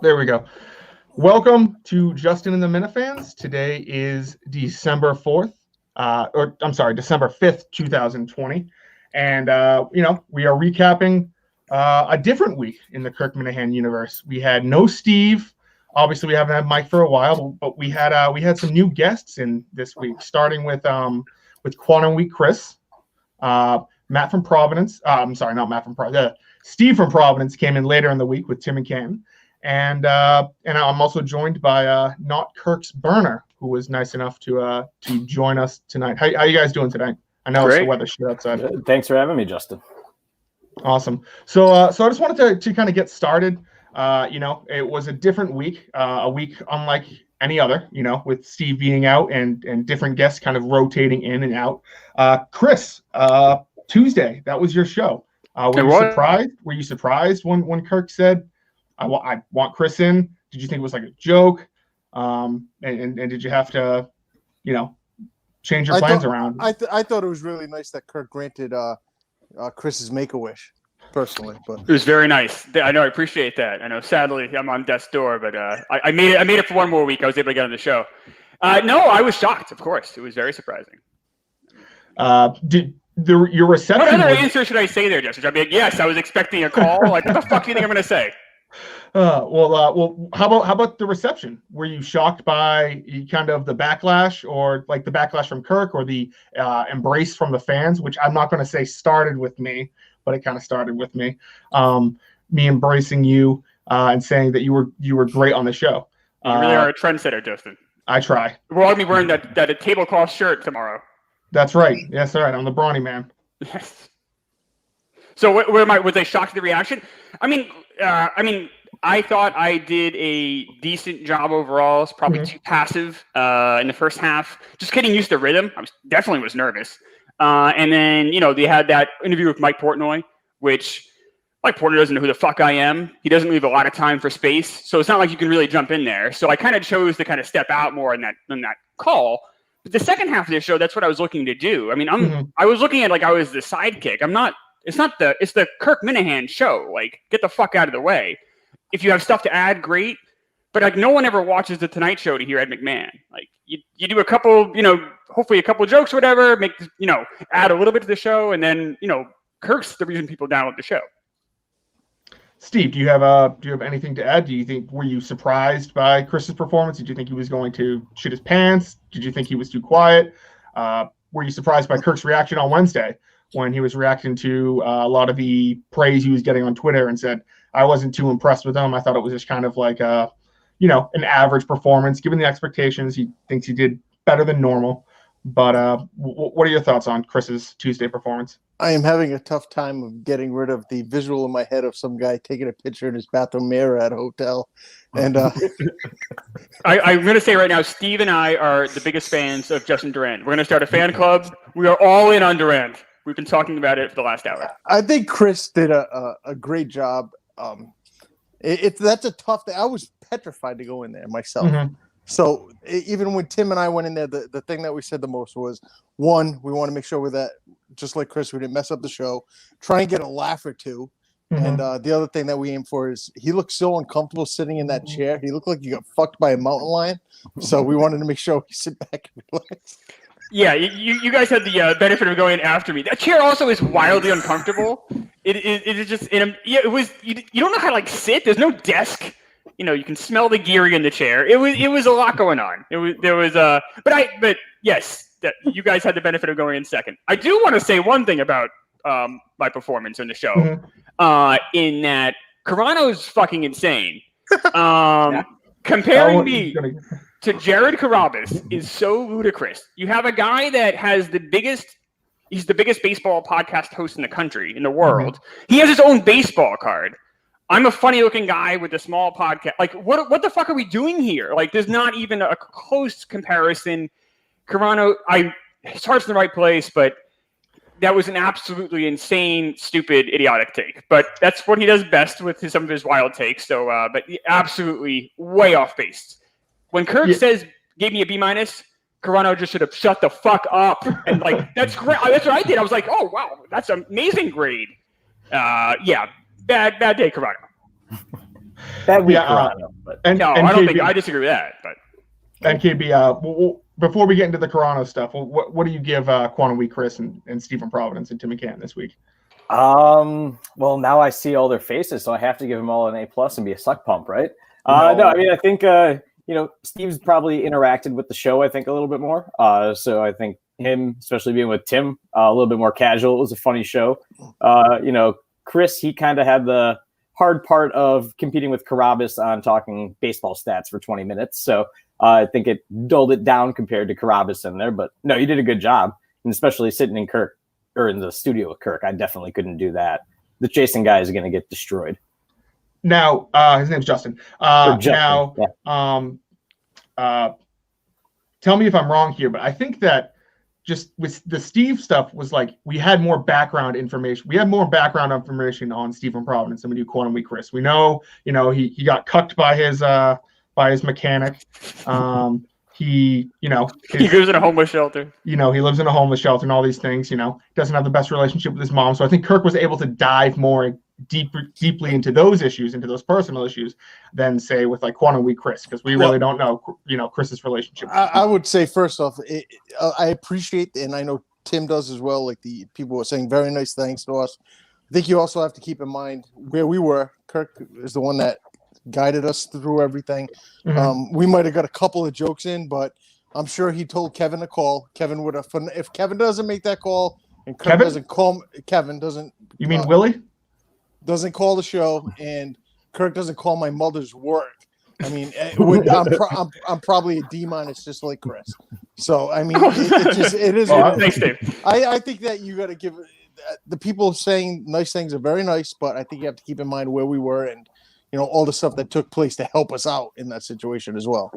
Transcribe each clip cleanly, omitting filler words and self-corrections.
There we go. Welcome to Justin and the Minifans. Today is December 4th, December 5th, 2020. And, we are recapping a different week in the Kirk Minahan universe. We had no Steve. Obviously, we haven't had Mike for a while, but we had some new guests in this week, starting with Quantum Week Chris, Matt from Providence. Not Matt from Providence. Steve from Providence came in later in the week with Tim and Ken. And I'm also joined by Not Kirk's Burner, who was nice enough to join us tonight. How you guys doing tonight? I know It's the weather shit outside. Good. Thanks for having me, Justin. Awesome. So I just wanted to kind of get started. It was a different week, a week unlike any other. With Steve being out and different guests kind of rotating in and out. Chris, Tuesday, that was your show. Were you surprised? Were you surprised when Kirk said, I want Chris in? Did you think it was like a joke? And did you have to, change your plans around? I thought it was really nice that Kirk granted Chris's Make-A-Wish, personally. But it was very nice. I know. I appreciate that. I know. Sadly, I'm on death's door, but I made it for one more week. I was able to get on the show. No, I was shocked. Of course, it was very surprising. Your reception? What other answer should I say there, Justin? I mean, yes, I was expecting a call. Like, what the fuck do you think I'm going to say? Well, how about the reception? Were you shocked by kind of the backlash, or like the backlash from Kirk, or the embrace from the fans? Which I'm not going to say started with me, but it kind of started with me. Me embracing you and saying that you were great on the show. You really are a trendsetter, Justin. I try. We're all going to be wearing that tablecloth shirt tomorrow. That's right. Yes, all right. I'm the brawny man. Yes. So was I shocked at the reaction? I mean, I thought I did a decent job overall. It's probably too passive in the first half. Just getting used to rhythm. I definitely was nervous. And then, they had that interview with Mike Portnoy, which Mike Portnoy doesn't know who the fuck I am. He doesn't leave a lot of time for space. So it's not like you can really jump in there. So I kind of chose to kind of step out more in that call. But the second half of the show, that's what I was looking to do. I mean, I was looking at like I was the sidekick. It's the Kirk Minahan show. Like, get the fuck out of the way. If you have stuff to add, great. But like, no one ever watches the Tonight Show to hear Ed McMahon. Like, you do a couple, hopefully a couple jokes or whatever, add a little bit to the show, and then, Kirk's the reason people download the show. Steve, do you have anything to add? Were you surprised by Chris's performance? Did you think he was going to shit his pants? Did you think he was too quiet? Were you surprised by Kirk's reaction on Wednesday when he was reacting to a lot of the praise he was getting on Twitter and said, I wasn't too impressed with him. I thought it was just kind of like an average performance. Given the expectations, he thinks he did better than normal. But what are your thoughts on Chris's Tuesday performance? I am having a tough time of getting rid of the visual in my head of some guy taking a picture in his bathroom mirror at a hotel. And I'm going to say right now, Steve and I are the biggest fans of Justin Durant. We're going to start a fan club. We are all in on Durant. We've been talking about it for the last hour. I think Chris did a great job. That's a tough thing. I was petrified to go in there myself. Mm-hmm. So even when Tim and I went in there, the thing that we said the most was, one, we want to make sure that, just like Chris, we didn't mess up the show. Try and get a laugh or two. Mm-hmm. And the other thing that we aim for is, he looked so uncomfortable sitting in that chair. He looked like he got fucked by a mountain lion. So we wanted to make sure we sit back and relax. Yeah, you guys had the benefit of going after me. That chair also is wildly uncomfortable. It is just it was you don't know how to like sit. There's no desk. You can smell the geary in the chair. It was a lot going on. But yes, that you guys had the benefit of going in second. I do want to say one thing about my performance in the show. Mm-hmm. In that Carano's fucking insane. Comparing me to Jared Carabas is so ludicrous. You have a guy that has he's the biggest baseball podcast host in the country, in the world. Mm-hmm. He has his own baseball card. I'm a funny looking guy with a small podcast. Like, what the fuck are we doing here? Like, there's not even a close comparison. Carano, his heart's in the right place, but that was an absolutely insane, stupid, idiotic take. But that's what he does best with some of his wild takes. So, but absolutely way off base. When Kirk gave me a B-, Carano just should have shut the fuck up. And like, that's great. That's what I did. I was like, oh wow, that's an amazing grade. Bad day, Carano. That week, Yeah, Corrado, but and No, and I don't KB, think I disagree with that. But and KB, before we get into the Corano stuff, what do you give Quantum Week Chris and Stephen Providence and Tim McCann this week? well, now I see all their faces, so I have to give them all an A+ and be a suck pump, right? No, I mean, I think Steve's probably interacted with the show, I think, a little bit more. So I think him, especially being with Tim, a little bit more casual. It was a funny show. Chris, he kind of had the hard part of competing with Carabas on talking baseball stats for 20 minutes. So I think it dulled it down compared to Carabas in there. But no, you did a good job, and especially sitting in Kirk or in the studio with Kirk. I definitely couldn't do that. The Jason guy is going to get destroyed. Now, his name's Justin. Now, tell me if I'm wrong here, but I think that just with the Steve stuff was like we had more background information. We had more background information on Stephen Providence than we do Quantum Week Chris. We know, he got cucked by his mechanic. He lives in a homeless shelter. He lives in a homeless shelter and all these things. Doesn't have the best relationship with his mom. So I think Kirk was able to dive more deeply into those issues, into those personal issues, than say with like Quantum Week Chris, because we really don't know, Chris's relationship. I would say first off, I appreciate, and I know Tim does as well. Like the people were saying very nice things to us. I think you also have to keep in mind where we were. Kirk is the one that guided us through everything. Mm-hmm. We might have got a couple of jokes in, but I'm sure he told Kevin to call. Kevin would have. If Kevin doesn't make that call and Kirk doesn't call, Kevin doesn't. You mean Willie? Doesn't call the show, and Kirk doesn't call my mother's work. I mean, I'm probably a D- just like Chris. So I mean, it is. Thanks, Dave. I think that you got to give the people saying nice things are very nice, but I think you have to keep in mind where we were and all the stuff that took place to help us out in that situation as well.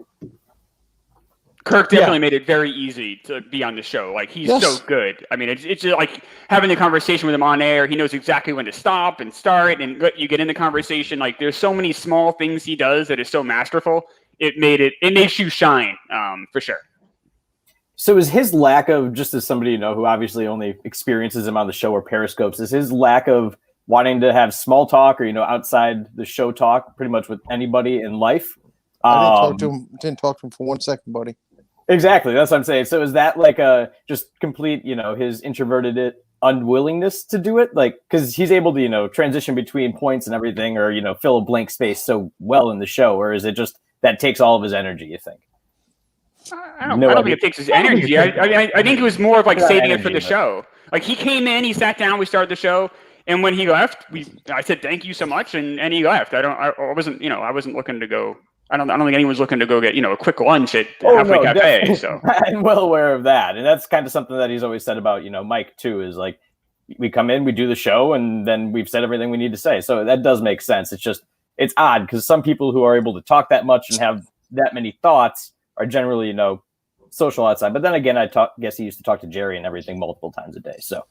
Kirk definitely made it very easy to be on the show. Like, he's so good. I mean, it's just like having the conversation with him on air. He knows exactly when to stop and start, and you get in the conversation. Like, there's so many small things he does that is so masterful. It makes you shine, for sure. So is his lack of, just as somebody, who obviously only experiences him on the show or Periscopes, is his lack of wanting to have small talk or, outside the show talk pretty much with anybody in life? I didn't talk to him for 1 second, buddy. Exactly. That's what I'm saying. So is that like a just complete, his introverted unwillingness to do it? Like, because he's able to, transition between points and everything, or, fill a blank space so well in the show, or is it just that takes all of his energy, you think? I don't think it takes his energy. I think it was more of like saving it for the show. Like, he came in, he sat down, we started the show, and when he left, I said thank you so much, and he left. I wasn't looking to go. I don't think anyone's looking to go get a quick lunch at Halfway Cafe. So I'm well aware of that, and that's kind of something that he's always said about Mike too. Is like we come in, we do the show, and then we've said everything we need to say. So that does make sense. It's odd because some people who are able to talk that much and have that many thoughts are generally social outside. But then again, guess he used to talk to Jerry and everything multiple times a day. So.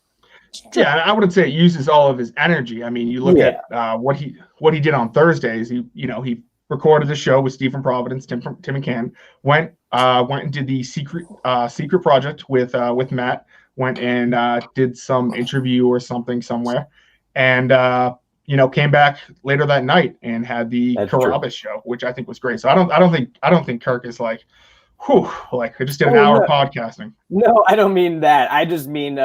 Yeah, I wouldn't say it uses all of his energy. I mean, you look at what he did on Thursdays. He recorded the show with Stephen Providence, Tim McCann, went and did the secret project with Matt, went and did some interview or something somewhere, and came back later that night and had the Carabas show, which I think was great. So I don't think Kirk is like, whew, like I just did an hour podcasting. No, I don't mean that. I just mean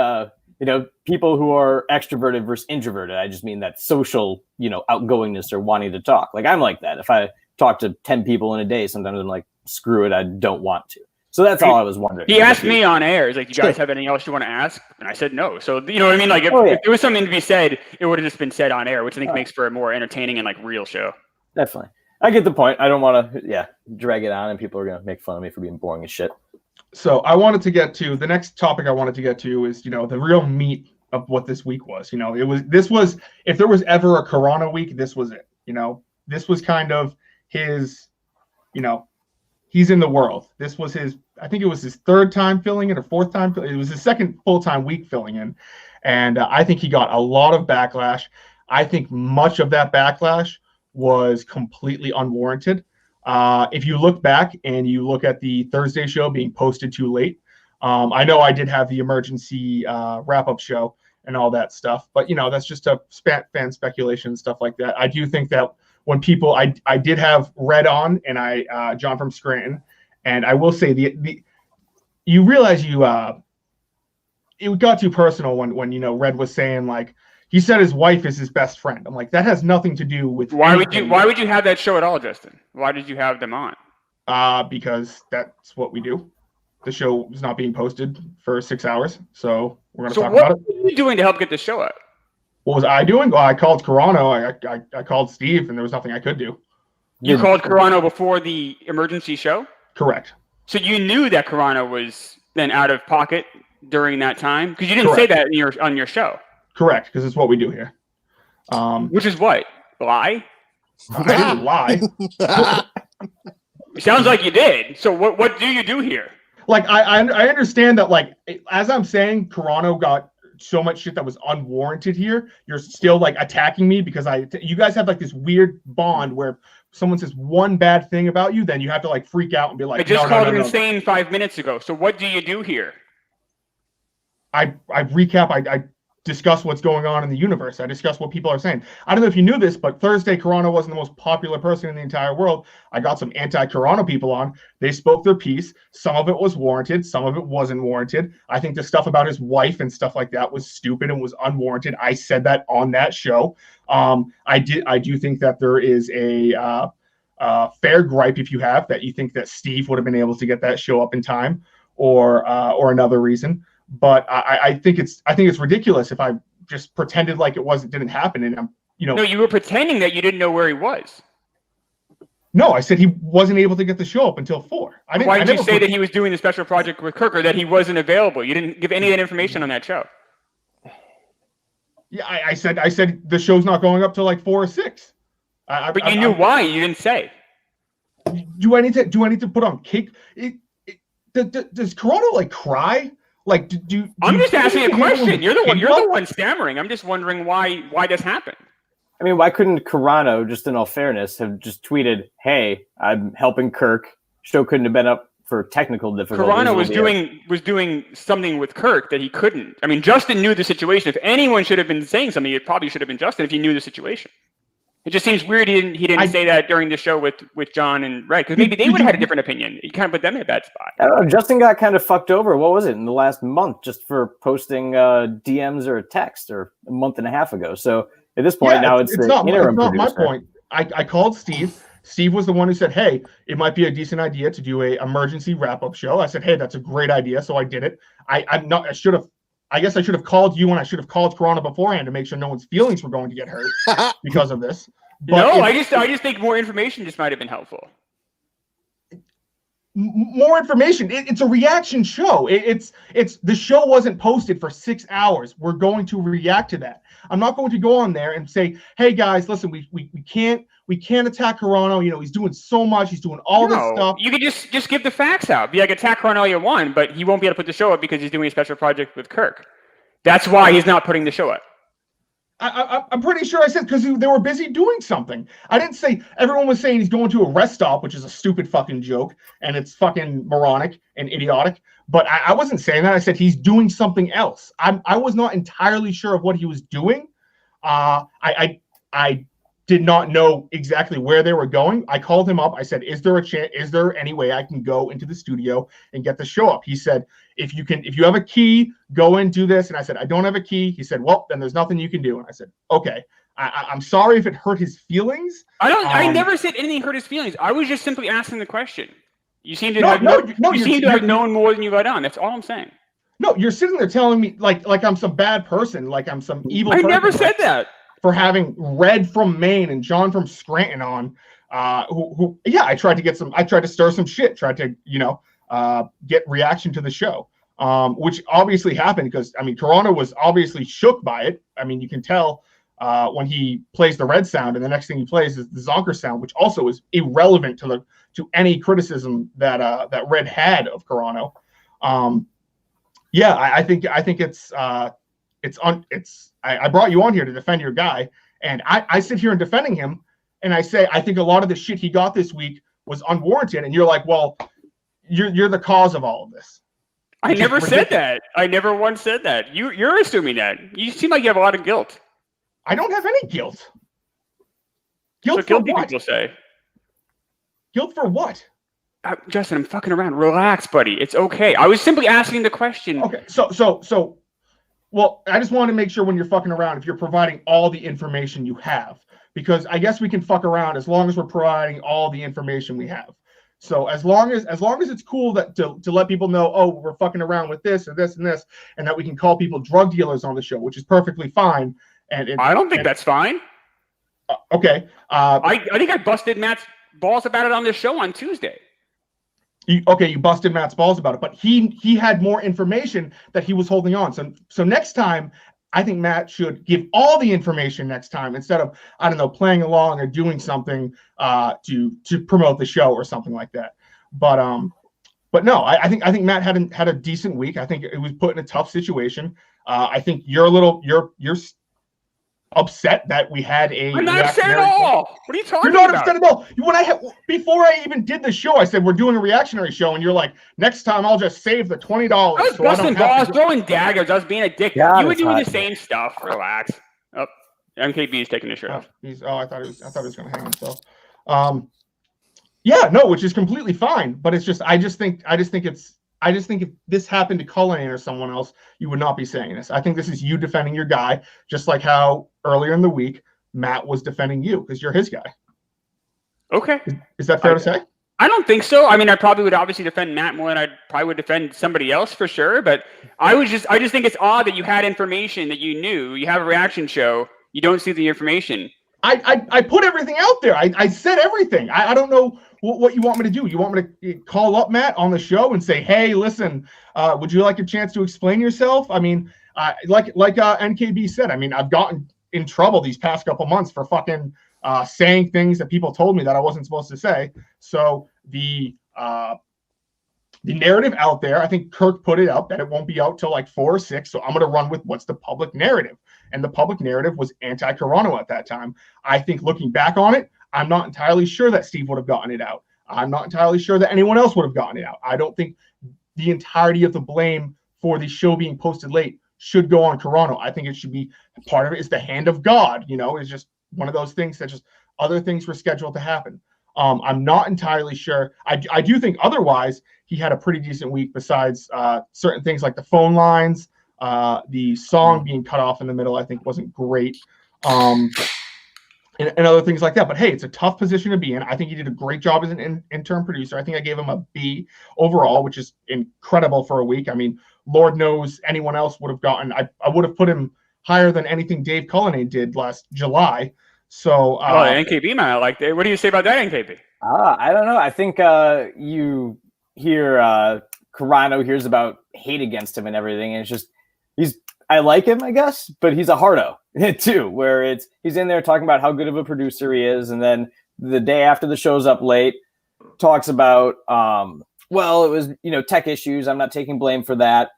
people who are extroverted versus introverted. I just mean that social, outgoingness or wanting to talk. Like, I'm like that. If I talk to 10 people in a day, sometimes I'm like, screw it, I don't want to. So that's all I was wondering. He asked me on air, he's like, you guys have anything else you want to ask? And I said no. So, you know what I mean? Like, if there was something to be said, it would have just been said on air, which I think makes for a more entertaining and like real show. Definitely. I get the point. I don't want to, drag it on and people are going to make fun of me for being boring as shit. So I wanted to get to the next topic I wanted to get to is, the real meat of what this week was. If there was ever a Corona week, this was it. This was kind of his, he's in the world. This was I think it was his third time filling in or fourth time. It was his second full-time week filling in. And I think he got a lot of backlash. I think much of that backlash was completely unwarranted. If you look back and you look at the Thursday show being posted too late, I know I did have the emergency wrap-up show and all that stuff, but that's just a fan speculation and stuff like that. I do think that when people I did have Red on and John from Scranton, and I will say the you realize it got too personal when Red was saying like he said his wife is his best friend. I'm like, that has nothing to do with why would you have that show at all, Justin? Why did you have them on? Because that's what we do. The show is not being posted for 6 hours, so we're going to talk about it. What were you doing to help get the show up? What was I doing? Well, I called Carano. I called Steve, and there was nothing I could do. You called Carano before the emergency show? Correct. So you knew that Carano was then out of pocket during that time? Because you didn't say that on your show. Correct, because it's what we do here. Which is what? Lie? I didn't lie. Sounds like you did. So what do you do here? Like I understand that, like, as I'm saying, Carano got so much shit that was unwarranted here. You're still like attacking me because you guys have like this weird bond where someone says one bad thing about you, then you have to like freak out and be like, I just called him insane 5 minutes ago. So what do you do here? I recap. I discuss what's going on in the universe. I discuss what people are saying. I don't know if you knew this, but Thursday, Carano wasn't the most popular person in the entire world. I got some anti-Carano people on. They spoke their piece. Some of it was warranted. Some of it wasn't warranted. I think the stuff about his wife and stuff like that was stupid and was unwarranted. I said that on that show. I do think that there is a fair gripe if you have that you think that Steve would have been able to get that show up in time or another reason. But I think it's ridiculous if I just pretended like didn't happen, and I'm No, you were pretending that you didn't know where he was. No, I said he wasn't able to get the show up until 4. Why did you say that he was doing the special project with Kirk or that he wasn't available? You didn't give any of that information on that show. Yeah, I said the show's not going up till like 4 or 6. But you knew why. You didn't say. Do I need to put on cake? Does Carano like cry? Like, I'm just asking a question. You're the one stammering. I'm just wondering why this happened. I mean, why couldn't Carano, just in all fairness, have just tweeted, "Hey, I'm helping Kirk. Show couldn't have been up for technical difficulties." Carano was doing something with Kirk that he couldn't. I mean, Justin knew the situation. If anyone should have been saying something, it probably should have been Justin if he knew the situation. It just seems weird he didn't say that during the show with John and Red, because maybe they would have had a different opinion. You kind of put them in a bad spot. I don't know, Justin got kind of fucked over. What was it in the last month just for posting DMs or a text or a month and a half ago? So at this point now it's the interim producer. It's not my point. I called Steve. Steve was the one who said, "Hey, it might be a decent idea to do a emergency wrap-up show." I said, "Hey, that's a great idea." So I did it. I guess I should have called you and I should have called Carano beforehand to make sure no one's feelings were going to get hurt because of this. But I just think more information just might have been helpful. More information. It's a reaction show. It's the show wasn't posted for 6 hours. We're going to react to that. I'm not going to go on there and say, "Hey guys, listen, we can't attack Carano. He's doing so much. He's doing all this stuff." You could just give the facts out. Be like, attack Carano all you want, but he won't be able to put the show up because he's doing a special project with Kirk. That's why he's not putting the show up. I'm pretty sure I said because they were busy doing something. I didn't say everyone was saying he's going to a rest stop, which is a stupid fucking joke, and it's fucking moronic and idiotic. But I wasn't saying that. I said he's doing something else. I was not entirely sure of what he was doing. I did not know exactly where they were going. I called him up. I said, "Is there any way I can go into the studio and get the show up?" He said, if you have a key, go and do this." And I said, "I don't have a key." He said, "Well, then there's nothing you can do." And I said, "Okay." I'm sorry if it hurt his feelings. I never said anything hurt his feelings. I was just simply asking the question. You seem to have known more than you let on. That's all I'm saying. No, you're sitting there telling me like I'm some bad person, like I'm some evil person. I never said that. For having Red from Maine and John from Scranton on, I tried to stir some shit, tried to, get reaction to the show, which obviously happened because, Carano was obviously shook by it. You can tell when he plays the Red sound and the next thing he plays is the Zonker sound, which also is irrelevant to any criticism that Red had of Carano. I think I brought you on here to defend your guy, and I sit here and defending him, and I say I think a lot of the shit he got this week was unwarranted, and you're like, "Well, you're the cause of all of this." I never said that. I never once said that. You're assuming that. You seem like you have a lot of guilt. I don't have any guilt. Guilt So for guilty what? people say. Guilt for what? Justin, I'm fucking around. Relax, buddy. It's okay. I was simply asking the question. Okay, so, well, I just wanted to make sure when you're fucking around, if you're providing all the information you have, because I guess we can fuck around as long as we're providing all the information we have. So as long as it's cool that to let people know, oh, we're fucking around with this or this and this, and that we can call people drug dealers on the show, which is perfectly fine. And I don't think that's fine. Okay. I think I busted Matt's balls about it on this show on Tuesday. You busted Matt's balls about it, but he had more information that he was holding on. So next time, I think Matt should give all the information next time instead of, I don't know, playing along or doing something to promote the show or something like that. But no, I think Matt had a decent week. I think it was put in a tough situation. I think you're upset that we had a. I'm not upset at all. What are you talking about? You're not about? upset at all. Before I even did the show, I said we're doing a reactionary show, and you're like, next time I'll just save the $20. I was busting balls, throwing daggers. I was being a dick. God, you were doing the same stuff. Relax. Oh, MKB is taking the shirt off. I thought he was going to hang himself. Yeah, no, which is completely fine. But it's just, I just think if this happened to Cullinane or someone else, you would not be saying this. I think this is you defending your guy, just like how earlier in the week Matt was defending you because you're his guy. Okay. Is that fair to say? I don't think so. I mean, I probably would obviously defend Matt more than I probably would defend somebody else for sure. But I just think it's odd that you had information that you knew. You have a reaction show. You don't see the information. I put everything out there. I said everything. I don't know what you want me to do. You want me to call up Matt on the show and say, hey, listen, would you like a chance to explain yourself? I mean, like NKB said, I mean, I've gotten in trouble these past couple months for fucking saying things that people told me that I wasn't supposed to say. So the narrative out there, I think Kirk put it out that it won't be out till like 4 or 6. So I'm going to run with what's the public narrative. And the public narrative was anti-Carano at that time. I think looking back on it, I'm not entirely sure that Steve would have gotten it out. I'm not entirely sure that anyone else would have gotten it out. I don't think the entirety of the blame for the show being posted late should go on Carano. I think it should be part of it is the hand of God, it's just one of those things that just other things were scheduled to happen. I'm not entirely sure. I do think otherwise he had a pretty decent week besides certain things like the phone lines, the song being cut off in the middle, I think wasn't great. And other things like that. But hey, it's a tough position to be in. I think he did a great job as an intern producer. I think I gave him a B overall, which is incredible for a week. I mean, Lord knows anyone else would have gotten, I would have put him higher than anything Dave Cullinane did last July. So, NKB man, I like that. What do you say about that, NKB? I don't know. I think you hear Carano hears about hate against him and everything, and it's just I like him, I guess, but he's a hardo too, where he's in there talking about how good of a producer he is, and then the day after the show's up late, talks about well, it was tech issues. I'm not taking blame for that,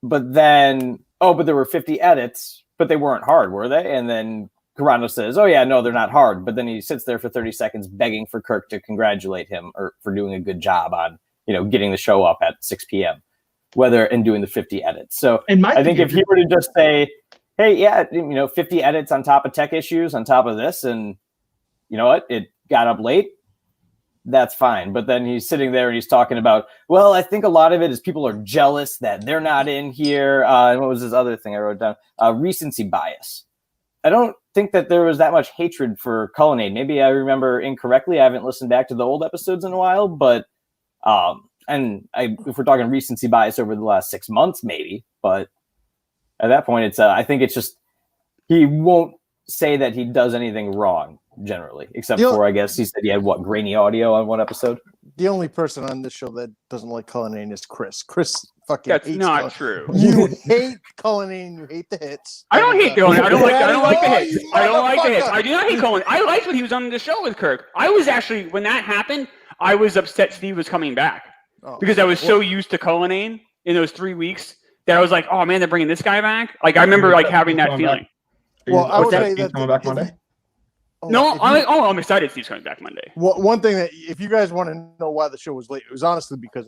but then but there were 50 edits, but they weren't hard, were they? And then Carano says, oh yeah, no, they're not hard, but then he sits there for 30 seconds begging for Kirk to congratulate him or for doing a good job on getting the show up at 6 p.m. and doing the 50 edits. So I think if he were to just say, hey, yeah, 50 edits on top of tech issues on top of this, and you know what, it got up late, that's fine. But then he's sitting there and he's talking about, well, I think a lot of it is people are jealous that they're not in here. And what was this other thing I wrote down? Recency bias. I don't think that there was that much hatred for Cullinane. Maybe I remember incorrectly. I haven't listened back to the old episodes in a while, but if we're talking recency bias over the last 6 months, maybe, but at that point, it's I think it's just he won't say that he does anything wrong generally, except for I guess he said he had grainy audio on one episode. The only person on this show that doesn't like Cullinane is Chris. Chris fucking that's hates not true. You hate Cullinane. You hate the hits. I don't hate Cullinane. I don't like the hits. I don't like the hits. I do not hate Cullinane. I liked when he was on the show with Kirk. I was actually, when that happened, I was upset Steve was coming back because I was so used to Cullinane in those 3 weeks that I was like, oh man, they're bringing this guy back. Like I remember having that feeling. Well, I would say that coming back Monday. I'm excited Steve's coming back Monday. Well, one thing that if you guys want to know why the show was late, it was honestly because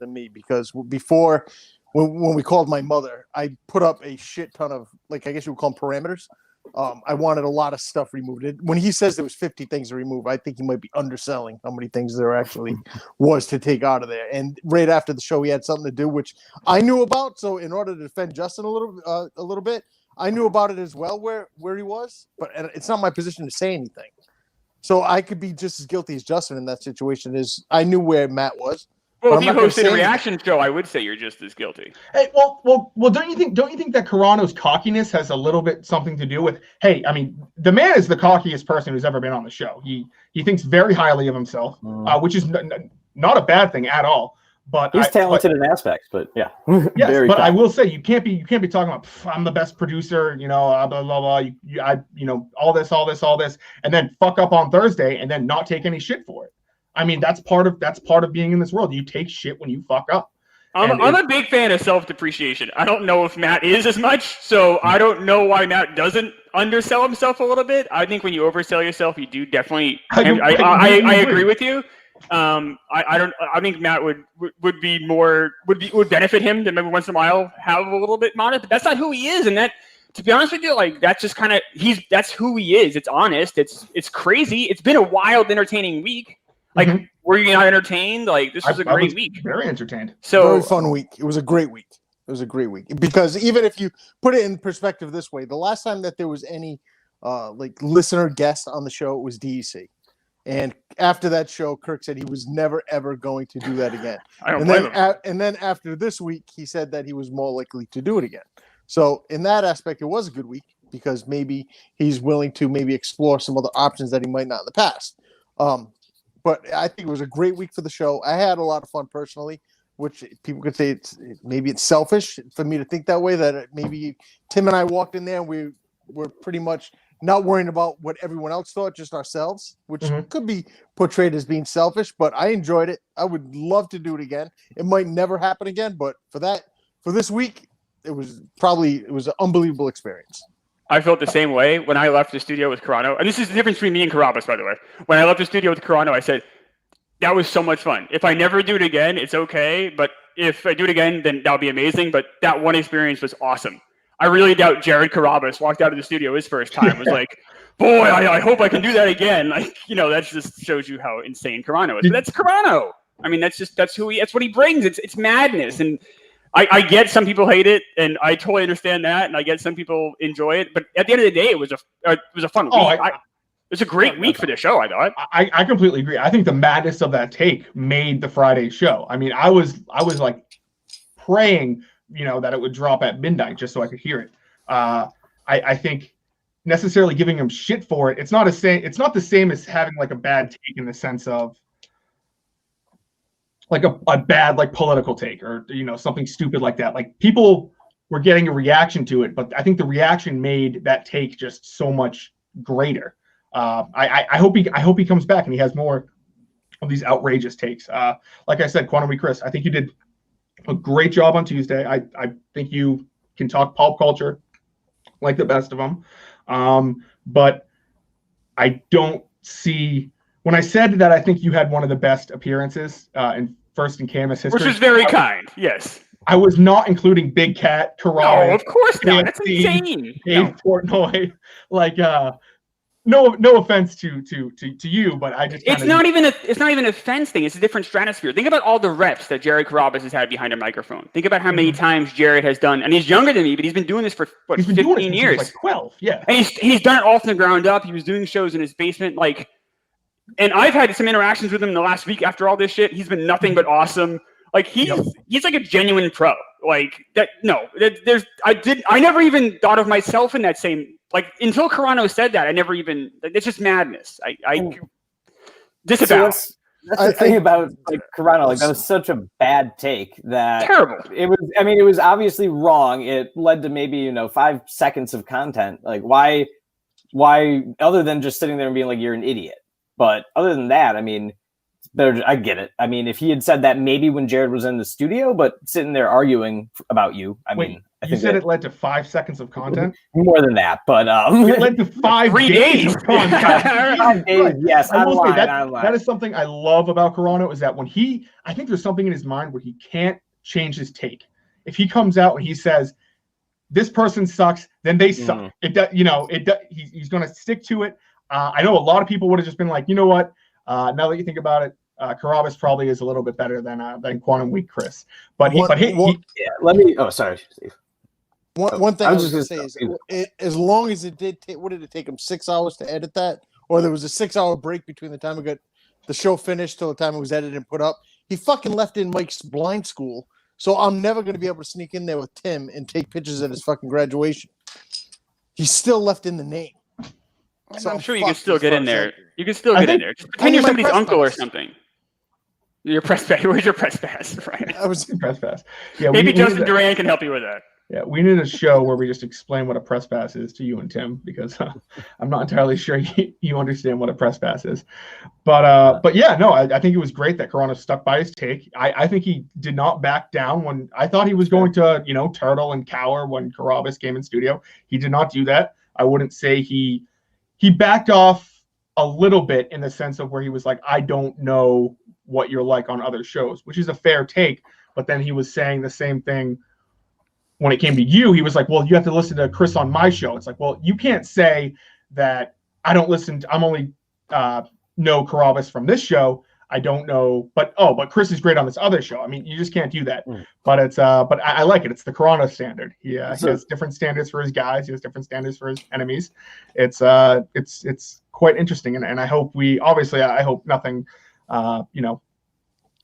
of me. Because before, when we called my mother, I put up a shit ton of I guess you would call them parameters. I wanted a lot of stuff removed. When he says there was 50 things to remove, I think he might be underselling how many things there actually was to take out of there. And right after the show, he had something to do, which I knew about. So in order to defend Justin a little bit, I knew about it as well, where he was. But it's not my position to say anything. So I could be just as guilty as Justin in that situation. As I knew where Matt was. Well, if you hosted a reaction show, I would say you're just as guilty. Hey, well, don't you think that Carano's cockiness has a little bit something to do with? Hey, I mean, the man is the cockiest person who's ever been on the show. He thinks very highly of himself, which is not a bad thing at all. But he's talented in aspects, but yeah. Yes, but I will say you can't be talking about I'm the best producer, blah blah blah. All this, and then fuck up on Thursday and then not take any shit for it. I mean, that's part of being in this world. You take shit when you fuck up. I'm a big fan of self-depreciation. I don't know if Matt is as much, so I don't know why Matt doesn't undersell himself a little bit. I think when you oversell yourself, you do definitely. I agree with you. I think Matt would benefit him to maybe once in a while have a little bit modest, but that's not who he is, and that. To be honest with you, like that's just kind of that's who he is. It's honest. It's crazy. It's been a wild, entertaining week. Like, were you not entertained? Like, this was a great week. Very entertained. So very fun week. It was a great week. Because even if you put it in perspective this way, the last time that there was any listener guest on the show, it was DEC. And after that show, Kirk said he was never ever going to do that again. And then after this week, he said that he was more likely to do it again. So in that aspect, it was a good week because maybe he's willing to maybe explore some other options that he might not in the past. But I think it was a great week for the show. I had a lot of fun personally, which people could say maybe it's selfish for me to think that way, that maybe Tim and I walked in there and we were pretty much not worrying about what everyone else thought, just ourselves, which could be portrayed as being selfish, but I enjoyed it. I would love to do it again. It might never happen again, but for this week, it was an unbelievable experience. I felt the same way when I left the studio with Carano. And this is the difference between me and Carabas, by the way. When I left the studio with Carano, I said, that was so much fun. If I never do it again, it's okay. But if I do it again, then that'll be amazing. But that one experience was awesome. I really doubt Jared Carabas walked out of the studio his first time. Was like, boy, I hope I can do that again. Like, that just shows you how insane Carano is. But that's Carano. I mean, that's what he brings. It's madness. And I get some people hate it, and I totally understand that, and I get some people enjoy it. But at the end of the day, it was a fun week. It was a great week for the show, I thought. I completely agree. I think the madness of that take made the Friday show. I mean, I was like praying, that it would drop at midnight just so I could hear it. I think necessarily giving him shit for it. It's not the same as having like a bad take in the sense of like a bad like political take or something stupid like that. Like people were getting a reaction to it, but I think the reaction made that take just so much greater. I hope he comes back and he has more of these outrageous takes. Like I said, Quantum Week Chris, I think you did a great job on Tuesday. I think you can talk pop culture like the best of them. But I don't see. When I said that I think you had one of the best appearances in Camus history. Which was very kind, yes. I was not including Big Cat, Toronto. No, of course not. That's insane. Dave Portnoy. Like, no offense to you, but I just it's not even a fence thing. It's a different stratosphere. Think about all the reps that Jared Carabas has had behind a microphone. Think about how many times Jared has done, and he's younger than me, but he's been doing this for 15 years. Like 12, yeah. And he's done it all from the ground up. He was doing shows in his basement, like. And I've had some interactions with him in the last week after all this shit. He's been nothing but awesome. Like he's like a genuine pro. Like that. No, I never even thought of myself in that same. Like until Carano said that, I never even. It's just madness. I disavow. So that's the thing about like Carano. Like that was such a bad take that terrible. It was. I mean, it was obviously wrong. It led to maybe 5 seconds of content. Like why? Other than just sitting there and being like you're an idiot. But other than that, I mean, I get it. I mean, if he had said that maybe when Jared was in the studio, but sitting there arguing about you, I think it led to 5 seconds of content? More than that, but it led to 5 days of content. 5 days, yes. I will say that is something I love about Carano is that when I think there's something in his mind where he can't change his take. If he comes out and he says, this person sucks, then they suck. He's going to stick to it. I know a lot of people would have just been like, you know what? Now that you think about it, Carabas probably is a little bit better than Quantum Week Chris. But let me. Oh, sorry, Steve. One thing I was going to say is, as long as it did, what did it take him 6 hours to edit that, or there was a 6 hour break between the time we got the show finished till the time it was edited and put up. He fucking left in Mike's blind school, so I'm never going to be able to sneak in there with Tim and take pictures at his fucking graduation. He's still left in the name. So I'm sure you can still get in there. You can still get in there. Just pretend you're somebody's uncle or something. Your press pass. Where's your press pass? Right. I was press pass. Yeah. Maybe Justin Duran can help you with that. Yeah, we need a show where we just explain what a press pass is to you and Tim, because I'm not entirely sure you understand what a press pass is. But yeah, no, I think it was great that Corona stuck by his take. I think he did not back down when I thought he was going to, turtle and cower when Carabas came in studio. He did not do that. I wouldn't say he backed off a little bit in the sense of where he was like, I don't know what you're like on other shows, which is a fair take. But then he was saying the same thing when it came to you. He was like, well, you have to listen to Chris on my show. It's like, well, you can't say that I'm only know Carabas from this show. I don't know, but Chris is great on this other show. I mean, you just can't do that. But but I like it. It's the Corona standard. He has different standards for his guys. He has different standards for his enemies. It's quite interesting. And I hope I hope nothing,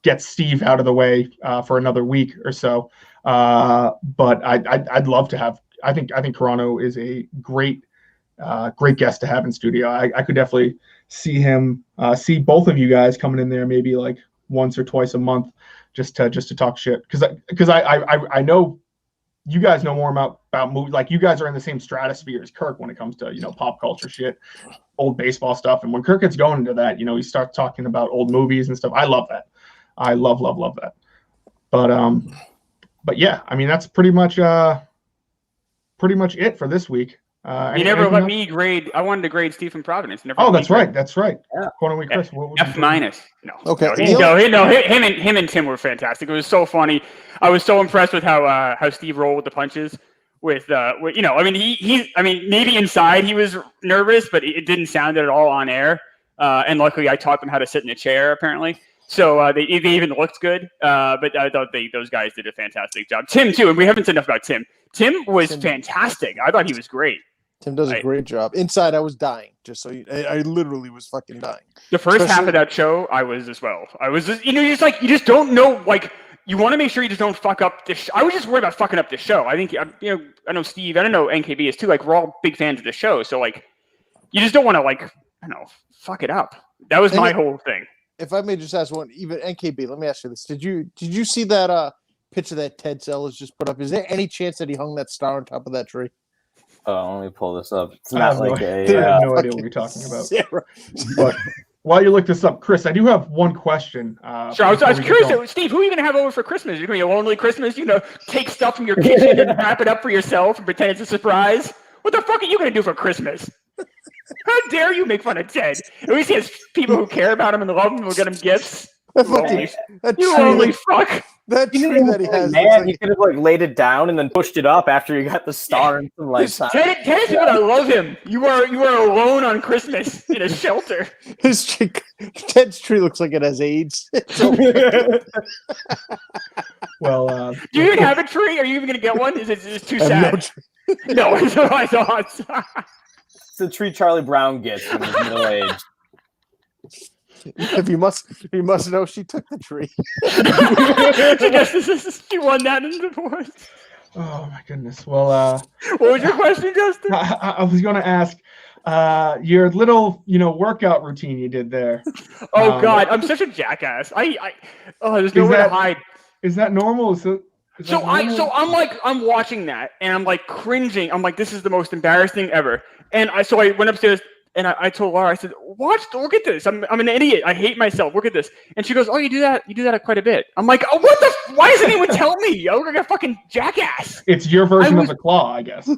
gets Steve out of the way for another week or so. But I'd love to have. I think Carano is a great guest to have in studio. I could definitely see him, see both of you guys coming in there maybe like once or twice a month, just to talk shit. Because I know you guys know more about movies. Like, you guys are in the same stratosphere as Kirk when it comes to pop culture shit, old baseball stuff. And when Kirk gets going into that, he starts talking about old movies and stuff. I love that. I love that. But yeah, I mean, that's pretty much it for this week. You never let me grade. I wanted to grade Steve from Providence. That's right. Yeah. Quantum Week Chris. F minus. No. Okay. Him and Tim were fantastic. It was so funny. I was so impressed with how Steve rolled with the punches. Maybe inside he was nervous, but it didn't sound it at all on air. And luckily, I taught them how to sit in a chair, apparently. So they even looked good. But I thought those guys did a fantastic job. Tim too, and we haven't said enough about Tim. Tim was fantastic. I thought he was great. Tim does a great job. Inside, I was dying. Just so I literally was fucking dying. The first half of that show, I was as well. I was just, you just don't know, like, you want to make sure you just don't fuck up this. I was just worried about fucking up the show. I think, I know Steve, I don't know NKB is too. Like, we're all big fans of the show, so like, you just don't want to, like, I don't know, fuck it up. That was my whole thing. If I may just ask one, even NKB, let me ask you this: Did you see that picture that Ted Sellers just put up? Is there any chance that he hung that star on top of that tree? Oh, let me pull this up. It's not like I have no idea what you're talking about. But while you look this up, Chris, I do have one question. Sure, I was curious. Steve, who are you going to have over for Christmas? You're going to be a lonely Christmas? Take stuff from your kitchen and wrap it up for yourself and pretend it's a surprise? What the fuck are you going to do for Christmas? How dare you make fun of Ted? At least he has people who care about him and love him and will get him gifts. You lonely fuck. That tree that he has. Man, he could have laid it down and then pushed it up after you got the star and some Ted is what I love him. You are alone on Christmas in a shelter. Ted's tree looks like it has AIDS. Well, do you even have a tree? Are you even going to get one? Is it too sad? No, that's what I thought. It's the tree Charlie Brown gets when he's middle aged. If you must know, she took the tree. She won that in divorce. Oh my goodness. Well, what was your question, Justin? I was going to ask your little, workout routine you did there. Oh God, I'm such a jackass. There's no way to hide. Is that normal? I'm watching that and I'm like cringing. I'm like, this is the most embarrassing thing ever. And I went upstairs. And I told Laura, I said, look at this. I'm an idiot. I hate myself. Look at this. And she goes, oh, you do that quite a bit. I'm like, oh, why doesn't anyone tell me? I look like a fucking jackass. It's your version of the claw, I guess.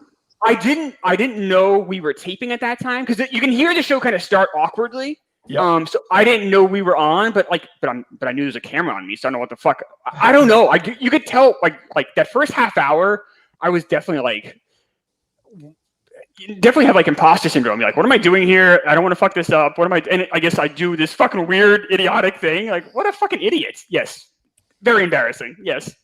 I didn't know we were taping at that time because you can hear the show kind of start awkwardly. Yep. So I didn't know we were on, but I knew there's a camera on me, so I don't know what the fuck. I don't know. You could tell like that first half hour, I was definitely like, definitely have like imposter syndrome. You're like, what am I doing here? I don't want to fuck this up. What am I? And I guess I do this fucking weird, idiotic thing. Like, what a fucking idiot. Yes. Very embarrassing. Yes.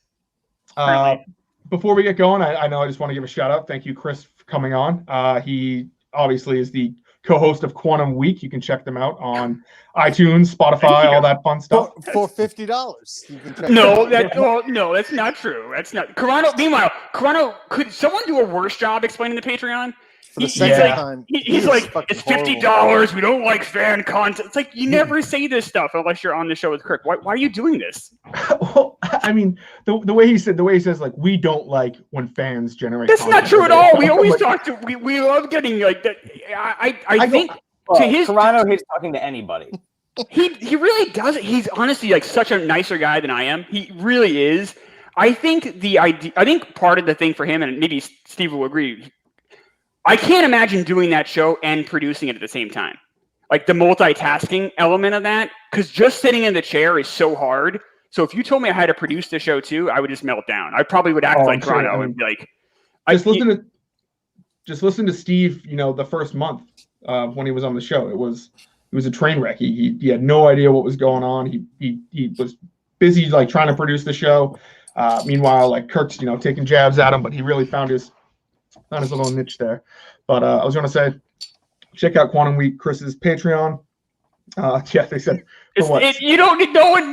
Before we get going, I know I just want to give a shout out. Thank you, Chris, for coming on. He obviously is the co-host of Quantum Week. You can check them out on iTunes, Spotify, all that fun stuff. For $50, you can check No, that's not true. That's not. Meanwhile, Carano, could someone do a worse job explaining the Patreon? For the second time. He's like, it's $50. We don't like fan content. It's like, you never say this stuff unless you're on the show with Kirk. Why are you doing this? Well, I mean, the way he says, like, we don't like when fans generate. That's content. not true at all. We always talk to. We love getting like that. I think to his Carano hates talking to anybody. He really doesn't. He's honestly like such a nicer guy than I am. He really is. I think part of the thing for him, and maybe Steve will agree, I can't imagine doing that show and producing it at the same time. Like the multitasking element of that, because just sitting in the chair is so hard. So if you told me I had to produce the show too, I would just melt down. I probably would act like Carano and be like, just listen to Steve. You know, the first month when he was on the show, it was a train wreck. He had no idea what was going on. He was busy like trying to produce the show. Meanwhile, like Kirk's taking jabs at him, but he really found his little niche there. But I was going to say, check out Quantum Week, Chris's Patreon. Yeah, they said. You don't need no one.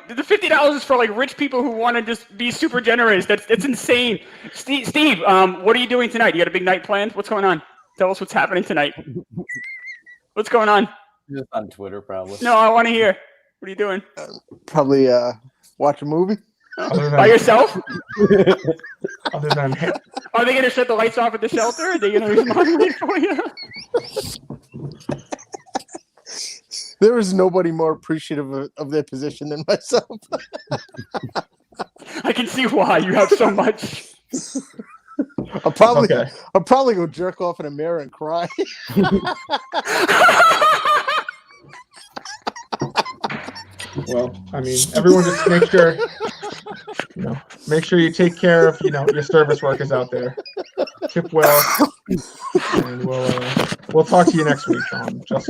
The $50 is for like rich people who want to just be super generous. That's insane. Steve, what are you doing tonight? You got a big night planned? What's going on? Tell us what's happening tonight. What's going on? Just on Twitter, probably. No, I want to hear. What are you doing? Probably watch a movie. By yourself? Other than, are they going to shut the lights off at the shelter? Are they going to moderate for you? There is nobody more appreciative of their position than myself. I can see why. You have so much. I'll probably go jerk off in a mirror and cry. well, I mean, everyone just make sure you take care of your service workers out there. Tip well, and we'll talk to you next week on Just